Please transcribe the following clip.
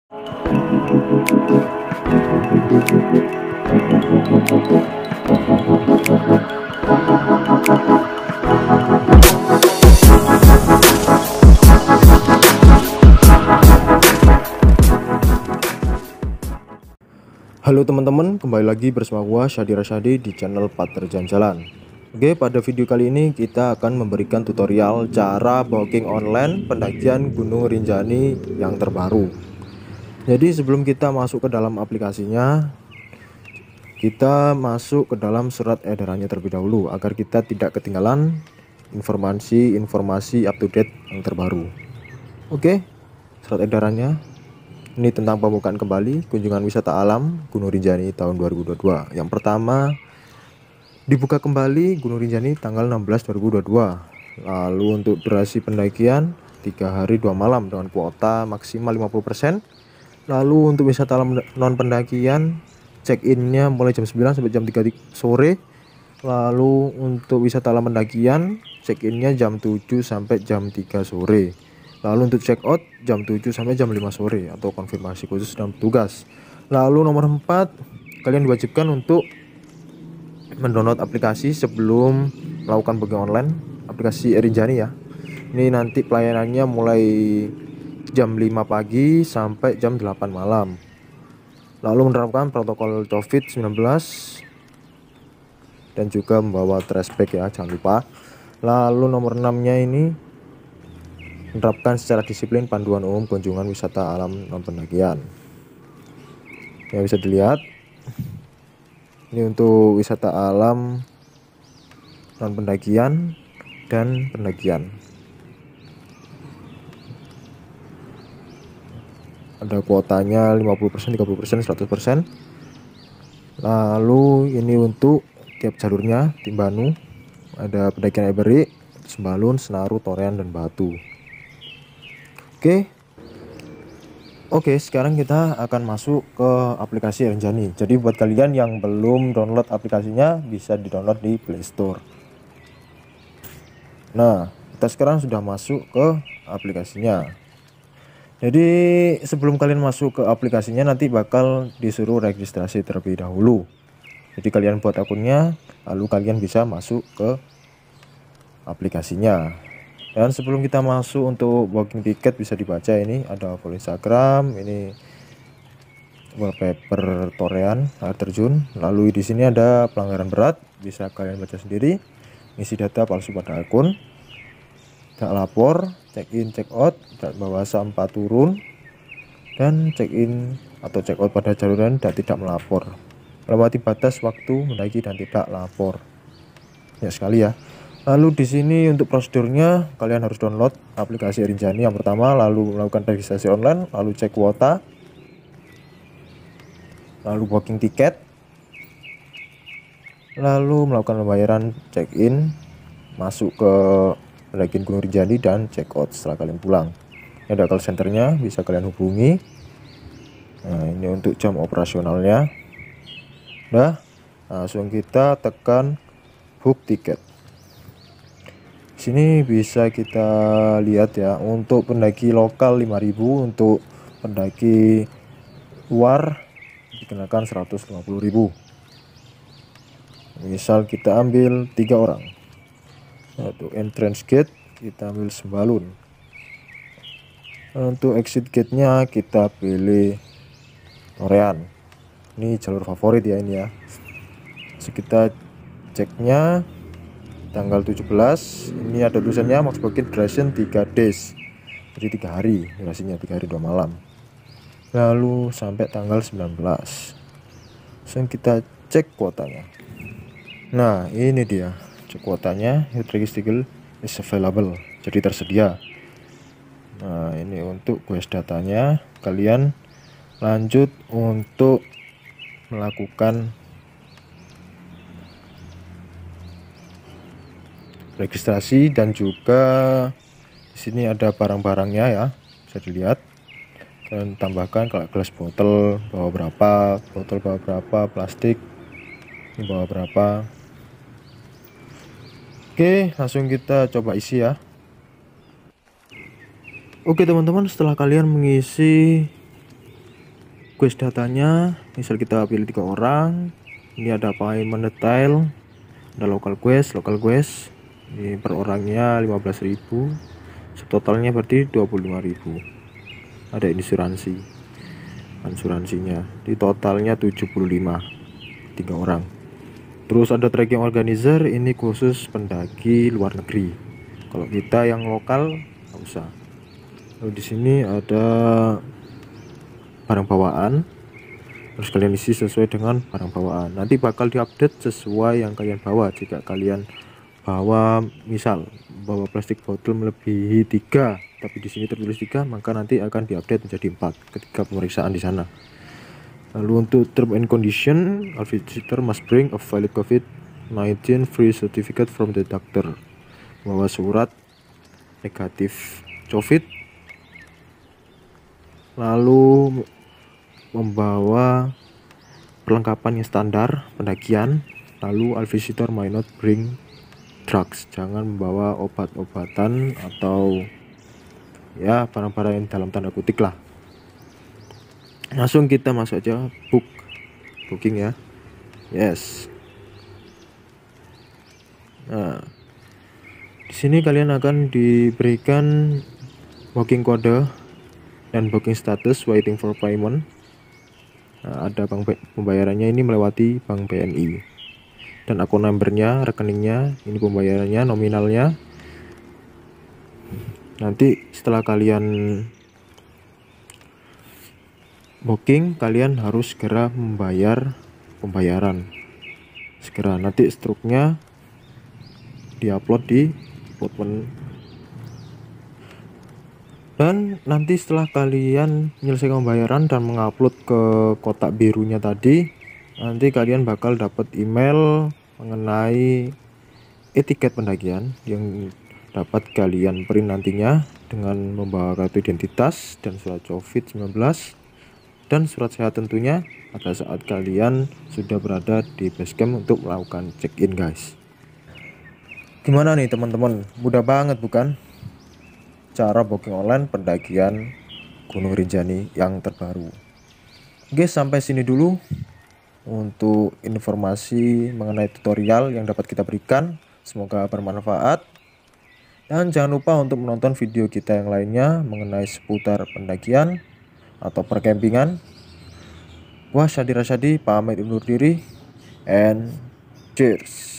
Halo teman-teman, kembali lagi bersama gua Syadi Rasyadi di channel Partner Jalan-Jalan. Oke, pada video kali ini kita akan memberikan tutorial cara booking online pendakian Gunung Rinjani yang terbaru. Jadi sebelum kita masuk ke dalam aplikasinya, kita masuk ke dalam surat edarannya terlebih dahulu agar kita tidak ketinggalan informasi up to date yang terbaru. Oke, surat edarannya ini tentang pembukaan kembali kunjungan wisata alam Gunung Rinjani tahun 2022. Yang pertama, dibuka kembali Gunung Rinjani tanggal 16 2022. Lalu untuk durasi pendakian 3 hari 2 malam dengan kuota maksimal 50%. Lalu untuk wisata alam non pendakian, check-innya mulai jam 9 sampai jam 3 sore. Lalu untuk wisata alam pendakian, check-innya jam 7 sampai jam 3 sore. Lalu untuk check out jam 7 sampai jam 5 sore atau konfirmasi khusus dan petugas. Lalu nomor 4, kalian diwajibkan untuk mendownload aplikasi sebelum melakukan booking online, aplikasi Rinjani ya. Ini nanti pelayanannya mulai jam 5 pagi sampai jam 8 malam. Lalu menerapkan protokol COVID-19 dan juga membawa trash bag ya, jangan lupa. Lalu nomor 6-nya ini menerapkan secara disiplin panduan umum kunjungan wisata alam non pendakian. Ya, bisa dilihat ini untuk wisata alam non pendakian dan pendakian. Ada kuotanya 50%, 30%, 100%. Lalu ini untuk tiap jalurnya Timbanu, ada pendakian Eberi, Sembalun, Senaru, Torean, dan Batu. Oke, sekarang kita akan masuk ke aplikasi Rinjani. Jadi buat kalian yang belum download aplikasinya, bisa di-download di Play Store. Nah, kita sekarang sudah masuk ke aplikasinya. Jadi sebelum kalian masuk ke aplikasinya, nanti bakal disuruh registrasi terlebih dahulu. Jadi kalian buat akunnya, lalu kalian bisa masuk ke aplikasinya. Dan sebelum kita masuk untuk booking tiket, bisa dibaca ini ada follow Instagram, ini wallpaper Torean air terjun. Lalu di sini ada pelanggaran berat, bisa kalian baca sendiri. Isi data palsu pada akun, tak lapor, check in check out, tak bawa sampah turun, dan check in atau check out pada jalur dan tidak melapor, melewati batas waktu mendaki dan tidak lapor. Ya sekali ya. Lalu di sini untuk prosedurnya, kalian harus download aplikasi Rinjani yang pertama, lalu melakukan registrasi online, lalu cek kuota, lalu booking tiket, lalu melakukan pembayaran check-in, masuk ke pendakian Gunung Rinjani, dan check out setelah kalian pulang. Ini ada call centernya, bisa kalian hubungi. Nah, ini untuk jam operasionalnya. Nah, langsung kita tekan book tiket. Sini bisa kita lihat ya, untuk pendaki lokal 5.000, untuk pendaki luar dikenakan 150.000. Misal kita ambil 3 orang. Untuk entrance gate kita ambil Sembalun. Untuk exit gate-nya kita pilih Torean. Ini jalur favorit ya ini ya. So, kita ceknya tanggal 17, ini ada tulisannya max booking duration 3 days, jadi 3 hari durasinya, 3 hari 2 malam. Lalu sampai tanggal 19. Langsung kita cek kuotanya. Nah, ini dia cek kuotanya, head register is available, jadi tersedia. Nah, ini untuk quest datanya. Kalian lanjut untuk melakukan registrasi, dan juga di sini ada barang-barangnya ya, bisa dilihat. Kalian tambahkan kalau gelas botol bawa berapa, botol bawa berapa, plastik ini bawa berapa. Oke, langsung kita coba isi ya. Oke teman-teman, setelah kalian mengisi Quest datanya, misal kita pilih 3 orang, ini ada payment detail, ada local quest. Ini per orangnya 15.000, totalnya berarti 25.000. Ada asuransinya, di totalnya 75, 3 orang. Terus ada tracking organizer, ini khusus pendaki luar negeri. Kalau kita yang lokal nggak usah. Lalu di sini ada barang bawaan, harus kalian isi sesuai dengan barang bawaan. Nanti bakal diupdate sesuai yang kalian bawa. Jika kalian bawa, misal bawa plastik botol melebihi 3, tapi di sini tertulis 3, maka nanti akan diupdate menjadi 4 ketika pemeriksaan di sana. Lalu untuk term and condition, all visitor must bring a valid COVID-19 free certificate from the doctor. Bawa surat negatif COVID, lalu membawa perlengkapan yang standar pendakian. Lalu all visitor may not bring drugs, jangan membawa obat-obatan atau ya barang-barang yang dalam tanda kutip lah. Langsung kita masuk aja, booking ya. Yes. Nah, di sini kalian akan diberikan booking kode dan booking status waiting for payment. Nah, ada bank pembayarannya, ini melewati bank BNI, dan akun numbernya, rekeningnya, ini pembayarannya, nominalnya. Nanti setelah kalian booking, kalian harus segera membayar pembayaran segera. Nanti struknya diupload di uploadment, dan nanti setelah kalian menyelesaikan pembayaran dan mengupload ke kotak birunya tadi, nanti kalian bakal dapat email mengenai etiket pendakian yang dapat kalian print nantinya dengan membawa kartu identitas dan surat COVID-19 dan surat sehat tentunya pada saat kalian sudah berada di base camp untuk melakukan check-in guys. Gimana nih teman-teman, mudah banget bukan cara booking online pendakian Gunung Rinjani yang terbaru. Oke, sampai sini dulu untuk informasi mengenai tutorial yang dapat kita berikan. Semoga bermanfaat, dan jangan lupa untuk menonton video kita yang lainnya mengenai seputar pendakian atau perkempingan. Wah, Syadi Rasyadi pamit undur diri, and cheers.